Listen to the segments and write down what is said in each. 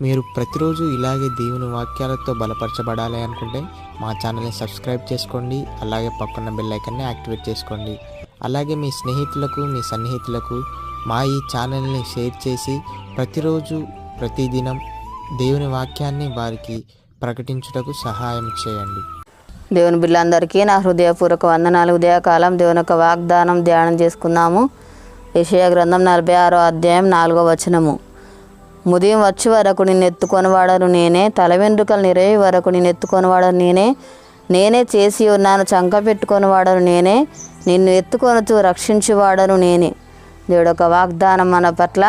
మీరు ప్రతిరోజు ఇలాగే దేవుని వాక్యాలతో బలపరచబడాలి అనుకుంటే మా ఛానల్ని సబ్స్క్రైబ్ చేసుకోండి. అలాగే పక్కన బెల్ ఐకాన్ని యాక్టివేట్ చేసుకోండి. అలాగే మీ స్నేహితులకు, మీ సన్నిహితులకు మా ఈ ఛానల్ని షేర్ చేసి ప్రతిరోజు ప్రతిదినం దేవుని వాక్యాన్ని వారికి ప్రకటించుటకు సహాయం చేయండి. దేవుని బిడ్డలందరికీ నా హృదయపూర్వక వందనాలు. ఉదయకాలం దేవుని యొక్క వాగ్దానం ధ్యానం చేసుకుందాము. యెషయా గ్రంథం 46వ అధ్యాయం 4వ వచనము. ఉదయం వచ్చి వరకు నిన్ను ఎత్తుకొనివాడను నేనే, తల వెంట్రుకలు నిరయి వరకు నిన్ను ఎత్తుకొనివాడను నేనే, నేనే చేసి ఉన్నాను చంక పెట్టుకొనివాడను నేనే, నిన్ను ఎత్తుకొనుతూ రక్షించువాడను నేనే. దేవుడు ఒక వాగ్దానం మన పట్ల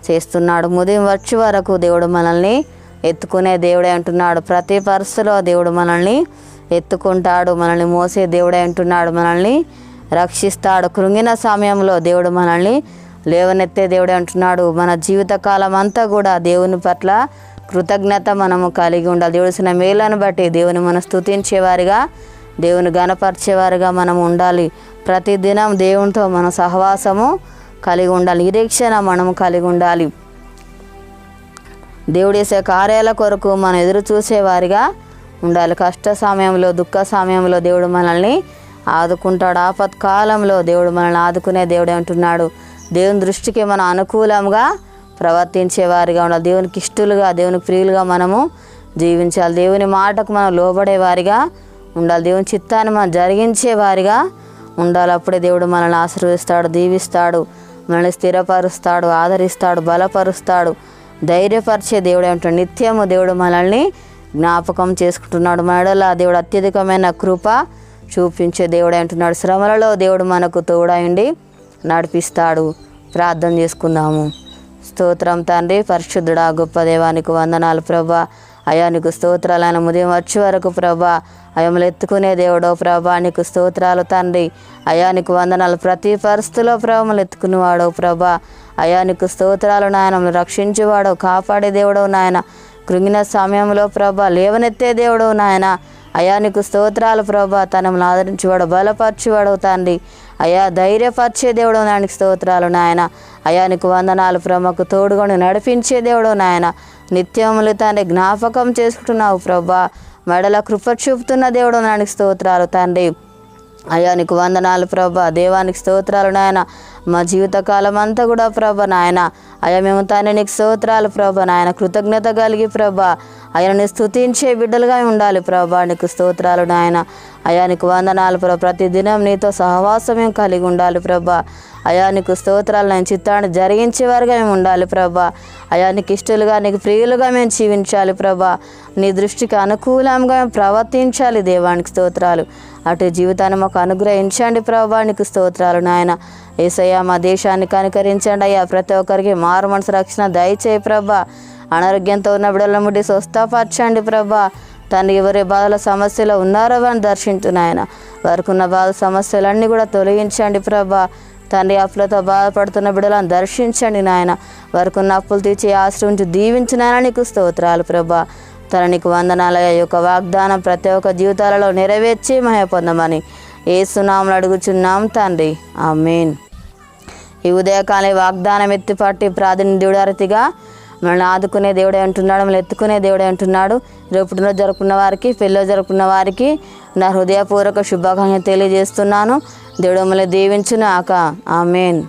చేస్తున్నాడు. ఉదయం వచ్చి వరకు దేవుడు మనల్ని ఎత్తుకునే దేవుడే అంటున్నాడు. ప్రతి పరిస్థితిలో దేవుడు మనల్ని ఎత్తుకుంటాడు, మనల్ని మోసే దేవుడే అంటున్నాడు. మనల్ని రక్షిస్తాడు. కృంగిన సమయంలో దేవుడు మనల్ని లేవనెత్తే దేవుడే అంటున్నాడు. మన జీవితకాలం అంతా కూడా దేవుని పట్ల కృతజ్ఞత మనము కలిగి ఉండాలి. దేవుడిసిన మేలను బట్టి దేవుని మనం స్తుతించేవారిగా, దేవుని గణపరిచేవారిగా మనం ఉండాలి. ప్రతిదినం దేవునితో మన సహవాసము కలిగి ఉండాలి. నిరీక్షణ మనము కలిగి ఉండాలి. దేవుడు చేసే కార్యాల కొరకు మనం ఎదురు చూసేవారిగా ఉండాలి. కష్ట సమయంలో, దుఃఖ సమయంలో దేవుడు మనల్ని ఆదుకుంటాడు. ఆపత్కాలంలో దేవుడు మనల్ని ఆదుకునే దేవుడే అంటున్నాడు. దేవుని దృష్టికి మనం అనుకూలంగా ప్రవర్తించేవారిగా ఉండాలి. దేవునికి ఇష్టలుగా, దేవునికి ప్రియులుగా మనము జీవించాలి. దేవుని మాటకు మనం లోబడేవారిగా ఉండాలి. దేవుని చిత్తాన్ని మనం జరిగించేవారిగా ఉండాలి. అప్పుడే దేవుడు మనల్ని ఆశీర్వదిస్తాడు, దీవిస్తాడు, మనల్ని స్థిరపరుస్తాడు, ఆదరిస్తాడు, బలపరుస్తాడు, ధైర్యపరిచే దేవుడు ఏమంటాడు. నిత్యము దేవుడు మనల్ని జ్ఞాపకం చేసుకుంటున్నాడు. మనలో దేవుడు అత్యధికమైన కృప చూపించే దేవుడు అంటున్నాడు. శ్రమలలో దేవుడు మనకు తోడైండి నడిపిస్తాడు. ప్రార్థన చేసుకుందాము. స్తోత్రం తండ్రి, పరిశుద్ధుడా, గొప్ప దేవానికి వందనాలు ప్రభా. అయ్యా నీకు స్తోత్రాలు. ఆయన ఉదయం వచ్చే వరకు ప్రభా అయములు ఎత్తుకునే దేవుడో ప్రభా నీకు స్తోత్రాలు తండ్రి. అయ్యా నీకు వందనాలు. ప్రతి పరిస్థితిలో ప్రభామలు ఎత్తుకునేవాడో ప్రభా. అయ్యా నీకు స్తోత్రాలు నాయన. రక్షించేవాడో, కాపాడే దేవుడో నాయన. కృంగిన సమయంలో ప్రభా లేవనెత్తే దేవుడు నాయన. అయ్యా నీకు స్తోత్రాలు ప్రభా. తనమును ఆదరించేవాడు, బలపరిచేవాడు తండ్రి. అయ్యా ధైర్యపరిచే దేవుడు నాయనకి స్తోత్రాలు నాయన. అయ్యా నీకు వందనాలు ప్రభకు తోడుకొని నడిపించే దేవుడు నాయన. నిత్యములు తండ్రి జ్ఞాపకం చేసుకుంటున్నావు ప్రభా. మెడల కృప చూపుతున్న దేవుడు నాయనకి స్తోత్రాలు తండ్రి. అయ్యా నీకు వందనాలు ప్రభా. దేవానికి స్తోత్రాలు నాయన. మా జీవితకాలం అంతా కూడా ప్రభా నాయన. అయ్యా మేము తండ్రి నీకు స్తోత్రాలు ప్రభా నాయన. కృతజ్ఞత కలిగి ప్రభా అయ్యాని స్తుతించే బిడ్డలుగా ఉండాలి ప్రభా. నీకు స్తోత్రాలు నాయన. అయ్యా నీకు వందనాలు ప్రభా. ప్రతిదినం నీతో సహవాసం మేము కలిగి ఉండాలి ప్రభా. అయ్యా నీకు స్తోత్రాలు నేను చిత్తాన్ని జరిగించేవారుగా మేము ఉండాలి ప్రభా. అయ్యా నీకు ఇష్టలుగా, నీకు ప్రియులుగా మేము జీవించాలి ప్రభా. నీ దృష్టికి అనుకూలంగా మేము ప్రవర్తించాలి. దేవానికి స్తోత్రాలు. అటు జీవితాన్ని మాకు అనుగ్రహించండి ప్రభా. నీకు స్తోత్రాలు నాయన. యేసయ్యా మా దేశాన్ని కనికరించండి అయ్యా. ప్రతి ఒక్కరికి మారు మనసు రక్షణ దయచేయి ప్రభా. అనారోగ్యంతో ఉన్న బిడ్డల ముడి స్వస్థపరచండి ప్రభా. తండ్రి ఎవరి బాధల సమస్యలు ఉన్నారో వారిని దర్శించున్నాయన. వారికి ఉన్న బాధ సమస్యలన్నీ కూడా తొలగించండి ప్రభా. తండ్రి అప్పులతో బాధపడుతున్న బిడ్డలను దర్శించండి నాయన. వారికి ఉన్న అప్పులు తీర్చి ఆశ్రయించి దీవించినాయన. నీకు స్తోత్రాలు ప్రభా. తన నీకు వందనాలయ యొక్క వాగ్దానం ప్రతి ఒక్క జీవితాలలో నెరవేర్చి మహిమ పొందమని యేసు నామములో అడుగుచున్నాం తండ్రి, ఆమేన్. ఈ ఉదయకాల వాగ్దానం ఎత్తిపట్టి ప్రాతినిధ్యుడు అరతిగా మనల్ని ఆదుకునే దేవుడే అంటున్నాడు, మనల్ని ఎత్తుకునే దేవుడే అంటున్నాడు. రేపు పుట్టినరోజు జరుపుకున్న వారికి, పెళ్ళిలో జరుపుకున్న వారికి నా హృదయపూర్వక శుభాకాంక్షలు తెలియజేస్తున్నాను. దేవుడు మమ్మల్ని దీవించును ఆక, ఆమేన్.